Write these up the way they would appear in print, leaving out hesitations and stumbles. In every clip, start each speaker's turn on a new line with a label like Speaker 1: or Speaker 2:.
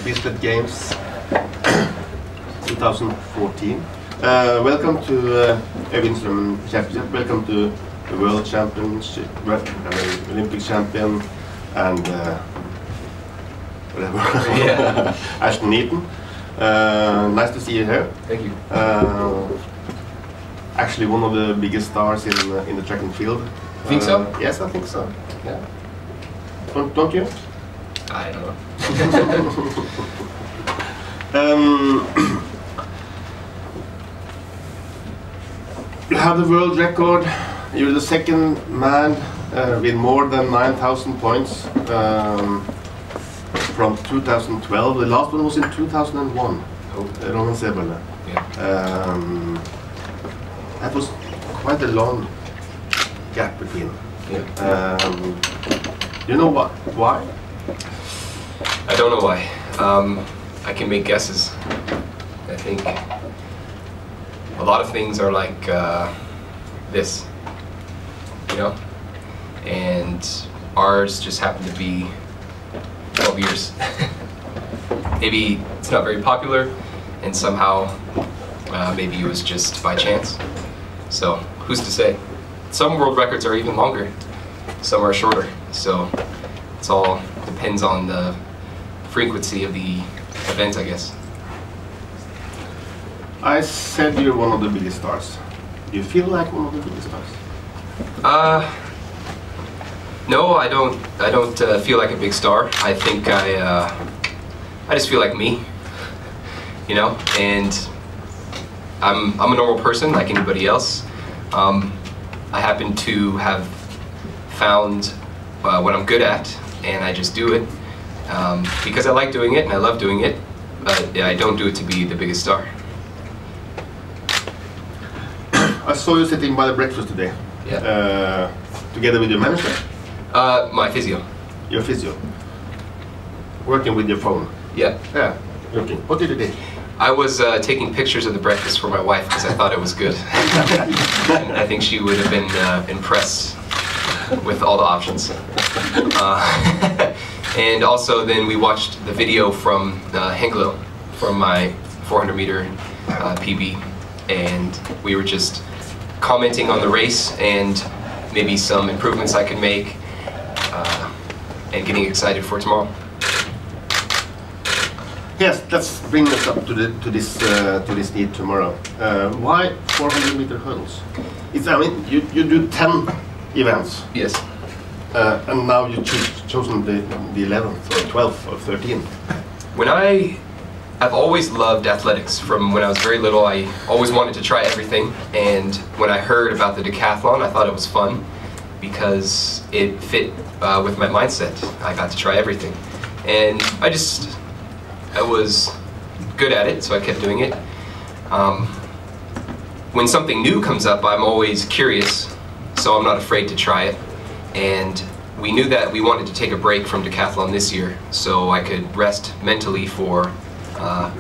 Speaker 1: Bislett Games 2014. Welcome to Oyvind Strommen Kjerpeset. Welcome to the World Championship, Olympic champion, and whatever. Yeah. Aston Eaton. Nice to see you here.
Speaker 2: Thank you.
Speaker 1: Actually, one of the biggest stars in the track and field.
Speaker 2: Think so?
Speaker 1: Yes, I think so.
Speaker 2: Yeah.
Speaker 1: Don't you?
Speaker 2: I don't know.
Speaker 1: You have the world record. You're the second man with more than 9,000 points from 2012. The last one was in 2001. Roman Sebele.
Speaker 2: Yeah.
Speaker 1: That was quite a long gap between.
Speaker 2: Yeah.
Speaker 1: You know what? Why?
Speaker 2: I don't know why. I can make guesses. I think a lot of things are like this, you know? And ours just happened to be 12 years. Maybe it's not very popular, and somehow maybe it was just by chance. So who's to say? Some world records are even longer, some are shorter. So it's all depends on the frequency of the event, I guess.
Speaker 1: I said you're one of the biggest stars. Do you feel like one of the biggest stars?
Speaker 2: No, I don't feel like a big star. I think I just feel like me, you know. And I'm a normal person like anybody else. I happen to have found what I'm good at, and I just do it because I like doing it and I love doing it. But I don't do it to be the biggest star.
Speaker 1: I saw you sitting by the breakfast today.
Speaker 2: Yeah.
Speaker 1: Together with your manager?
Speaker 2: My physio.
Speaker 1: Your physio? Working with your phone?
Speaker 2: Yeah.
Speaker 1: Yeah. Working. What did you do?
Speaker 2: I was taking pictures of the breakfast for my wife because I thought it was good. And I think she would have been impressed with all the options. And also then we watched the video from Hengelo, from my 400 meter PB, and we were just commenting on the race and maybe some improvements I could make, and getting excited for tomorrow.
Speaker 1: Yes, let's bring us up to this need tomorrow. Why 400 meter hurdles? I mean, you do 10 events.
Speaker 2: Yes.
Speaker 1: And now you chosen the 11th or 12th or 13th.
Speaker 2: I've always loved athletics. From when I was very little, I always wanted to try everything. And when I heard about the decathlon, I thought it was fun because it fit with my mindset. I got to try everything. And I was good at it, so I kept doing it. When something new comes up, I'm always curious, so I'm not afraid to try it. And we knew that we wanted to take a break from decathlon this year, so I could rest mentally for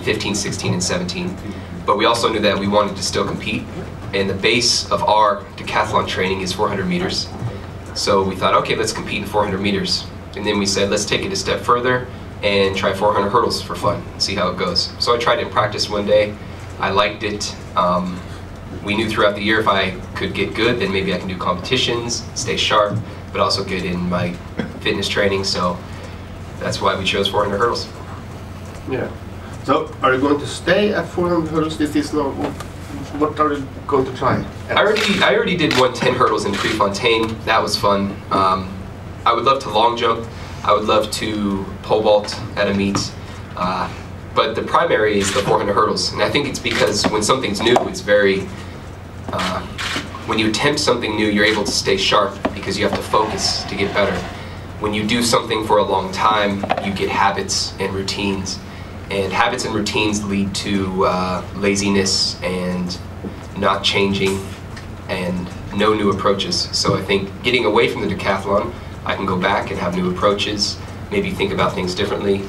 Speaker 2: 15, 16, and 17. But we also knew that we wanted to still compete, and the base of our decathlon training is 400 meters. So we thought, okay, let's compete in 400 meters. And then we said, let's take it a step further and try 400 hurdles for fun, see how it goes. So I tried it in practice one day. I liked it. We knew throughout the year if I could get good, then maybe I can do competitions, stay sharp, but also get in my fitness training. So that's why we chose 400 hurdles.
Speaker 1: Yeah. So are you going to stay at 400 hurdles this season? What are you going to try?
Speaker 2: I already did 110 hurdles in Prefontaine. That was fun. I would love to long jump. I would love to pole vault at a meet, but the primary is the 400 hurdles, and I think it's because when something's new, it's very, when you attempt something new, you're able to stay sharp because you have to focus to get better. When you do something for a long time, you get habits and routines, and habits and routines lead to laziness and not changing and no new approaches. So I think getting away from the decathlon, I can go back and have new approaches, maybe think about things differently,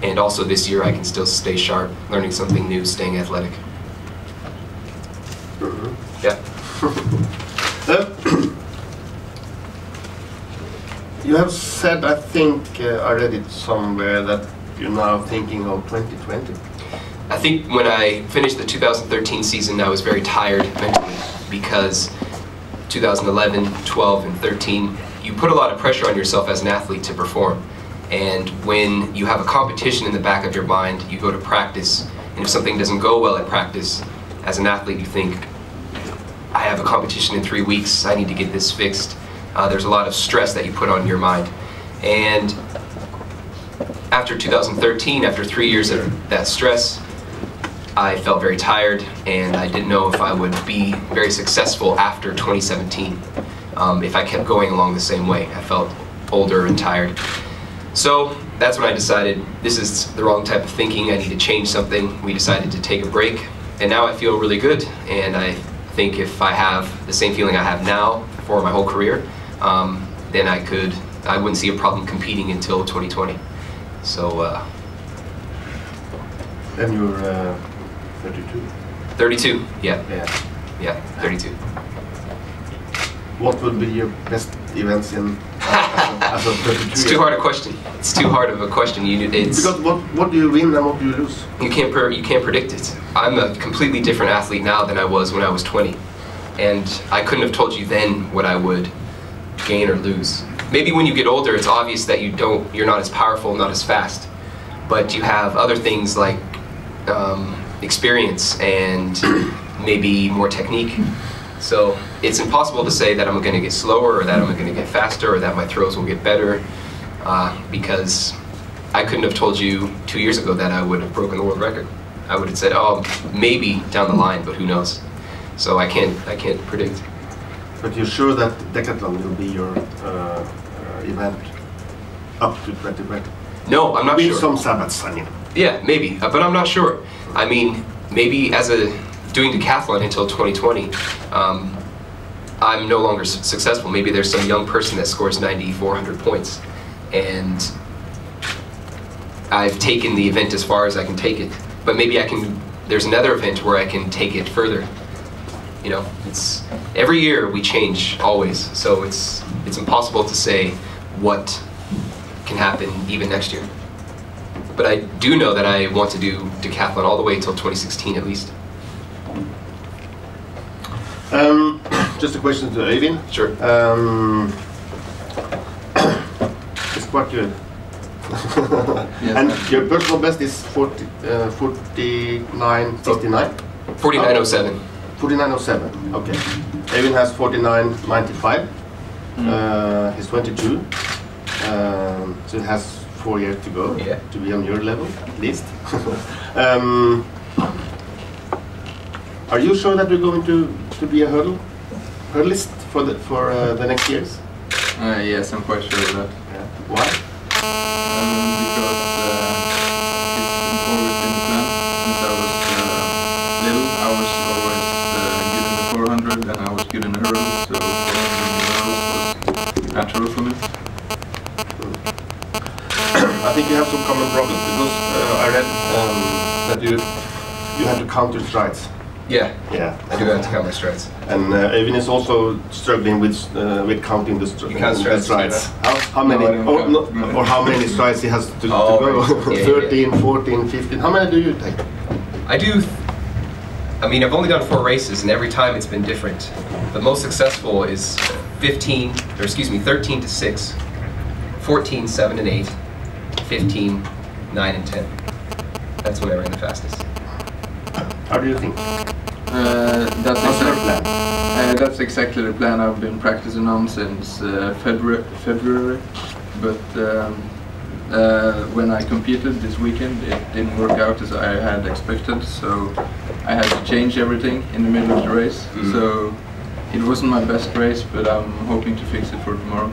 Speaker 2: and also this year I can still stay sharp, learning something new, staying athletic. Yeah.
Speaker 1: You have said, I think I read it somewhere, that you're now thinking of 2020?
Speaker 2: I think when I finished the 2013 season, I was very tired mentally because 2011, 12, and 13, you put a lot of pressure on yourself as an athlete to perform. And when you have a competition in the back of your mind, you go to practice, and if something doesn't go well at practice, as an athlete, you think, I have a competition in 3 weeks, I need to get this fixed. There's a lot of stress that you put on your mind. And after 2013, after 3 years of that stress, I felt very tired, and I didn't know if I would be very successful after 2017 if I kept going along the same way. I felt older and tired. So that's when I decided this is the wrong type of thinking, I need to change something. We decided to take a break, and now I feel really good, and I think if I have the same feeling I have now for my whole career, then I wouldn't see a problem competing until 2020. So
Speaker 1: then you're 32.
Speaker 2: 32, yeah.
Speaker 1: Yeah.
Speaker 2: Yeah, 32.
Speaker 1: What would be your best events in as a 32?
Speaker 2: It's too hard a question. It's too hard of a question.
Speaker 1: Because what do you win and what do you lose?
Speaker 2: You can't predict it. I'm a completely different athlete now than I was when I was 20, and I couldn't have told you then what I would gain or lose. Maybe when you get older, it's obvious that you're not as powerful, not as fast, but you have other things like experience and maybe more technique. So it's impossible to say that I'm going to get slower or that I'm going to get faster or that my throws will get better because I couldn't have told you 2 years ago that I would have broken the world record. I would have said, oh, maybe down the line, but who knows? So I can't predict.
Speaker 1: But you're sure that decathlon will be your event up to 2020?
Speaker 2: No, I'm not sure.
Speaker 1: With some Sabbats, I mean.
Speaker 2: Yeah, maybe, but I'm not sure. I mean, maybe doing decathlon until 2020, I'm no longer successful. Maybe there's some young person that scores 90, 400 points, and I've taken the event as far as I can take it. But maybe there's another event where I can take it further. You know, every year we change, always. So it's impossible to say what can happen even next year. But I do know that I want to do decathlon all the way until 2016 at least.
Speaker 1: Just a question to Oyvind.
Speaker 2: Sure.
Speaker 1: It's quite good.
Speaker 3: Yes,
Speaker 1: and your personal best is 49.69?
Speaker 2: 49.07.
Speaker 1: 49.07, okay. Oyvind has 49.95. He's 22. So he has 4 years to go to be on your level, at least. Are you sure that you're going to be a hurdlist for the next years?
Speaker 3: Yes, I'm quite sure of that.
Speaker 1: Yeah. Why?
Speaker 3: Because it's always been the plan. Since I was little, I was always good in the 400 and I was good in the hurdles, so 400 hurdles was natural for me.
Speaker 1: I think you have some common problems because I read that you have to count your strides.
Speaker 2: Yeah,
Speaker 1: yeah.
Speaker 2: I do have to count my strides.
Speaker 1: And Oyvind is also struggling with counting the strides. How many?
Speaker 3: No,
Speaker 1: or how many strides he has to go?
Speaker 2: Right. Yeah,
Speaker 1: 13, 14, 15. How many do you take?
Speaker 2: I mean, I've only done 4 races, and every time it's been different. The most successful is 13 to 6, 14, 7 and 8, 15, 9 and 10. That's when I ran the fastest.
Speaker 1: How do you think?
Speaker 3: That's exactly the plan I've been practicing on since February. But when I competed this weekend, it didn't work out as I had expected. So I had to change everything in the middle of the race. So it wasn't my best race, but I'm hoping to fix it for tomorrow.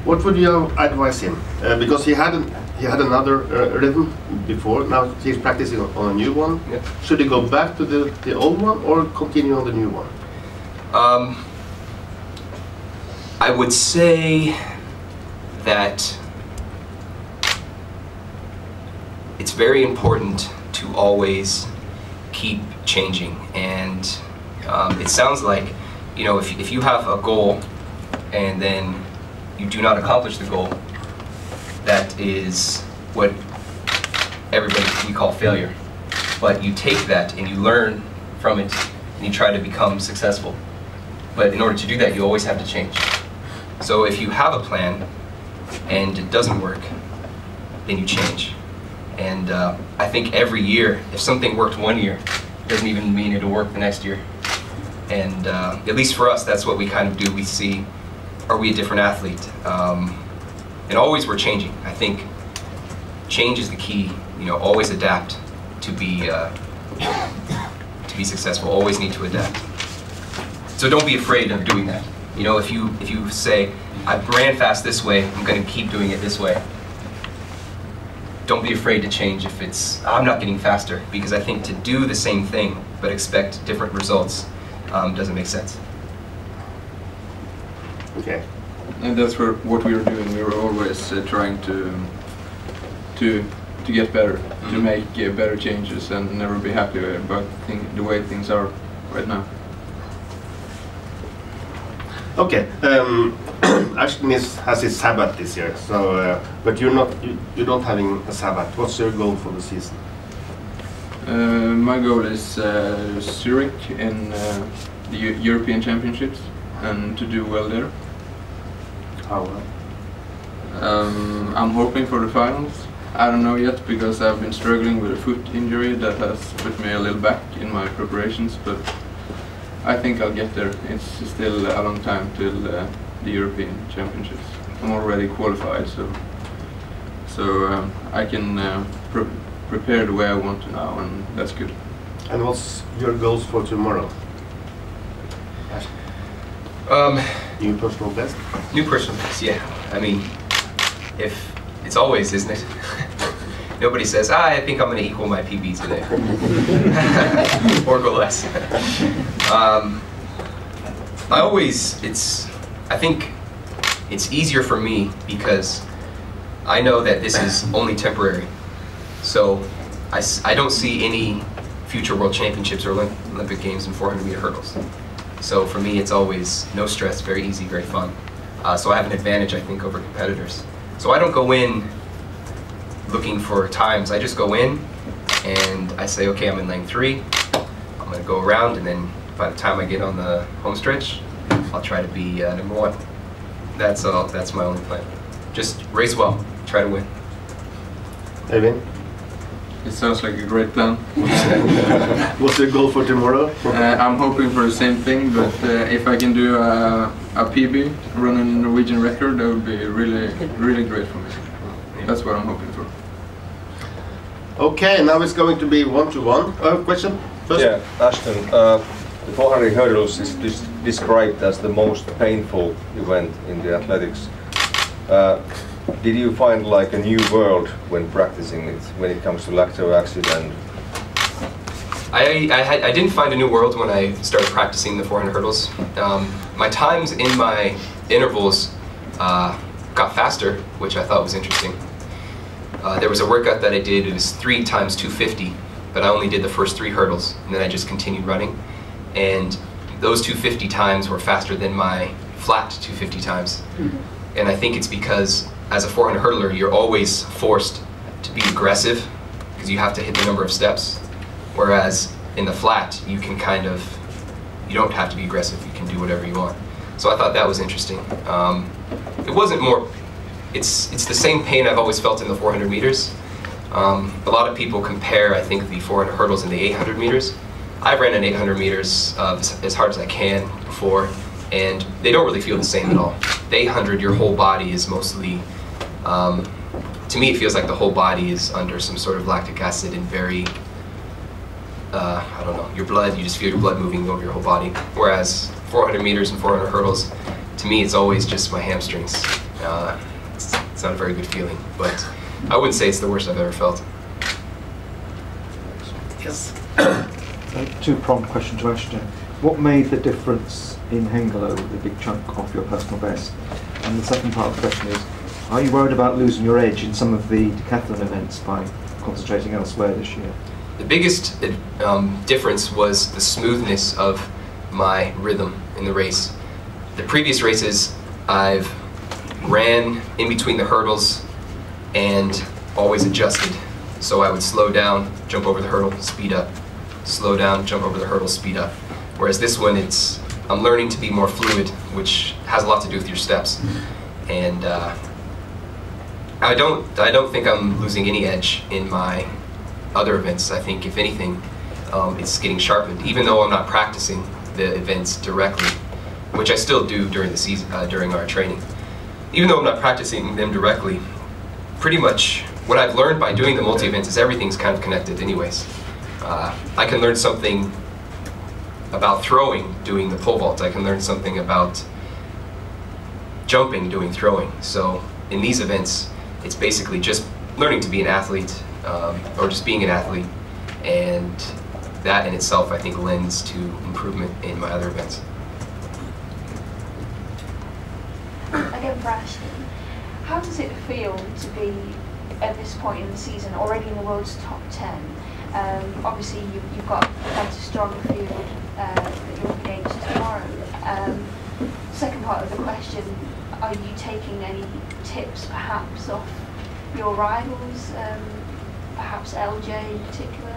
Speaker 1: What would you advise him? Because he had another rhythm before. Now he's practicing on a new one.
Speaker 2: Yeah.
Speaker 1: Should he go back to the old one or continue on the new one?
Speaker 2: I would say that it's very important to always keep changing, and it sounds like, you know, if you have a goal and then you do not accomplish the goal, that is what we call failure. But you take that and you learn from it and you try to become successful. But in order to do that, you always have to change. So if you have a plan and it doesn't work, then you change. And I think every year, if something worked one year, it doesn't even mean it'll work the next year. And at least for us, that's what we kind of do. We see, are we a different athlete? And always we're changing. I think change is the key. You know, always adapt to be successful. Always need to adapt. So don't be afraid of doing that. You know, if you say, I ran fast this way, I'm going to keep doing it this way. Don't be afraid to change if it's, I'm not getting faster, because I think to do the same thing but expect different results doesn't make sense.
Speaker 1: Okay.
Speaker 3: And that's what we were doing. We were always trying to get better, to make better changes, and never be happy about the way things are right now.
Speaker 1: Okay. Aston has his Sabbath this year, so but you're not having a Sabbath. What's your goal for the season?
Speaker 3: My goal is Zurich in the European Championships, and to do well there.
Speaker 1: How well?
Speaker 3: I'm hoping for the finals. I don't know yet, because I've been struggling with a foot injury that has put me a little back in my preparations, but I think I'll get there. It's still a long time till the European Championships. I'm already qualified, so I can prepare the way I want to now, and that's good.
Speaker 1: And what's your goals for tomorrow? New personal best?
Speaker 2: New personal best, yeah. I mean, if it's always, isn't it? Nobody says, I think I'm going to equal my PB today. Or go less. I think it's easier for me because I know that this is only temporary. So I don't see any future World Championships or Olympic Games in 400-meter hurdles. So for me, it's always no stress, very easy, very fun. So I have an advantage, I think, over competitors. So I don't go in looking for times. I just go in and I say, okay, I'm in lane 3. I'm going to go around, and then by the time I get on the home stretch, I'll try to be number 1. That's all. That's my only plan. Just race well, try to win.
Speaker 1: Oyvind?
Speaker 3: It sounds like a great plan.
Speaker 1: What's your goal for tomorrow?
Speaker 3: I'm hoping for the same thing, but if I can do a PB, run a Norwegian record, that would be really, really great for me. That's what I'm hoping for.
Speaker 1: Okay, now it's going to be 1-to-1. Question? First?
Speaker 4: Yeah, Aston, the 400 hurdles is described as the most painful event in the athletics. Did you find like a new world when practicing it, when it comes to lacto accident?
Speaker 2: I didn't find a new world when I started practicing the 400 hurdles. My times in my intervals got faster, which I thought was interesting. There was a workout that I did, it was 3 times 250, but I only did the first 3 hurdles, and then I just continued running. And those 250 times were faster than my flat 250 times. And I think it's because as a 400 hurdler, you're always forced to be aggressive because you have to hit the number of steps. Whereas in the flat, you can you don't have to be aggressive, you can do whatever you want. So I thought that was interesting. It wasn't more, it's the same pain I've always felt in the 400 meters. A lot of people compare, I think, the 400 hurdles and the 800 meters. I've ran an 800 meters as hard as I can before, and they don't really feel the same at all. The 800, your whole body is mostly, to me it feels like the whole body is under some sort of lactic acid and very, I don't know, your blood, you just feel your blood moving over your whole body. Whereas 400 meters and 400 hurdles, to me it's always just my hamstrings. It's not a very good feeling, but I wouldn't say it's the worst I've ever felt.
Speaker 1: Yes.
Speaker 5: Two-pronged question to Ashton. What made the difference in Hengelo, the big chunk of your personal best? And the second part of the question is, are you worried about losing your edge in some of the decathlon events by concentrating elsewhere this year?
Speaker 2: The biggest difference was the smoothness of my rhythm in the race. The previous races, I've ran in between the hurdles and always adjusted. So I would slow down, jump over the hurdle, speed up, slow down, jump over the hurdle, speed up. Whereas this one, I'm learning to be more fluid, which has a lot to do with your steps. And I don't think I'm losing any edge in my other events. I think, if anything, it's getting sharpened, even though I'm not practicing the events directly, which I still do during the season, during our training. Even though I'm not practicing them directly, pretty much what I've learned by doing the multi-events is everything's kind of connected anyways. I can learn something about throwing doing the pole vault. I can learn something about jumping doing throwing. So in these events, it's basically just learning to be an athlete, or just being an athlete, and that in itself, I think, lends to improvement in my other events.
Speaker 6: Again, for Ashton, how does it feel to be at this point in the season already in the world's top 10? Obviously, you've got quite a strong field that you're up against tomorrow. Second part of the question, are you taking any tips perhaps off your rivals, perhaps LJ in particular?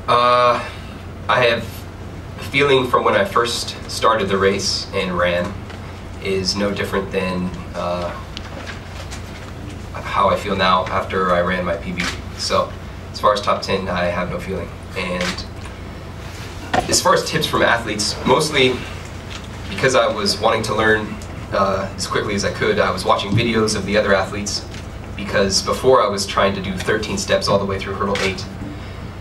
Speaker 2: Or? I have a feeling from when I first started the race and ran is no different than how I feel now after I ran my PB. So as far as top 10, I have no feeling. And as far as tips from athletes, mostly because I was wanting to learn as quickly as I could, I was watching videos of the other athletes, because before I was trying to do 13 steps all the way through hurdle 8,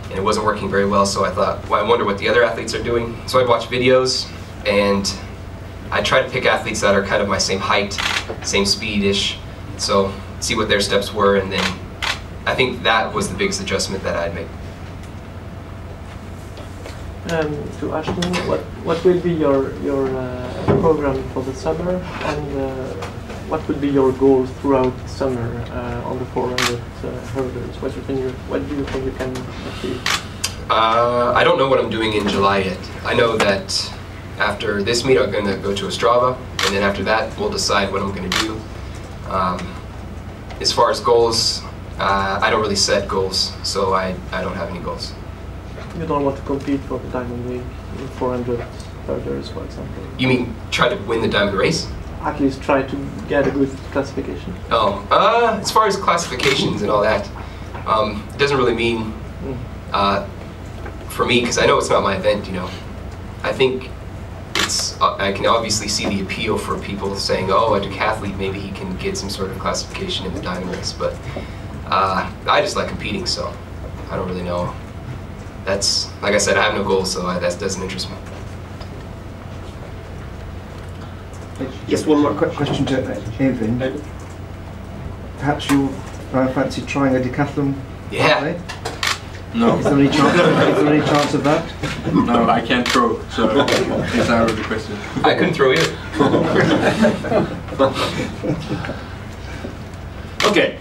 Speaker 2: and it wasn't working very well, so I thought, well, I wonder what the other athletes are doing. So I'd watch videos, and I try to pick athletes that are kind of my same height, same speed-ish, so see what their steps were, and then I think that was the biggest adjustment that I'd make.
Speaker 7: To Ashton, what will be your program for the summer, and what will be your goals throughout the summer on the 400 hurdles? What do you think you can achieve?
Speaker 2: I don't know what I'm doing in July yet. I know that after this meet I'm going to go to Ostrava, and then after that we'll decide what I'm going to do. As far as goals, I don't really set goals, so I don't have any goals.
Speaker 7: You don't want to compete for the Diamond League in 400 hurdles, for example?
Speaker 2: You mean try to win the Diamond race?
Speaker 7: At least try to get a good classification.
Speaker 2: Oh, as far as classifications and all that, it doesn't really mean for me, because I know it's not my event, you know. I think I can obviously see the appeal for people saying, oh, a decathlete, maybe he can get some sort of classification in the Diamond race, but I just like competing, so I don't really know. That's, like I said, I have no goals, so that doesn't interest me.
Speaker 5: Just one more question to Oyvind. Perhaps you fancy trying a decathlon?
Speaker 2: Yeah.
Speaker 3: No.
Speaker 5: Is there any chance of that?
Speaker 3: No, I can't throw, so it's out of the question.
Speaker 2: I couldn't throw either.
Speaker 1: Okay.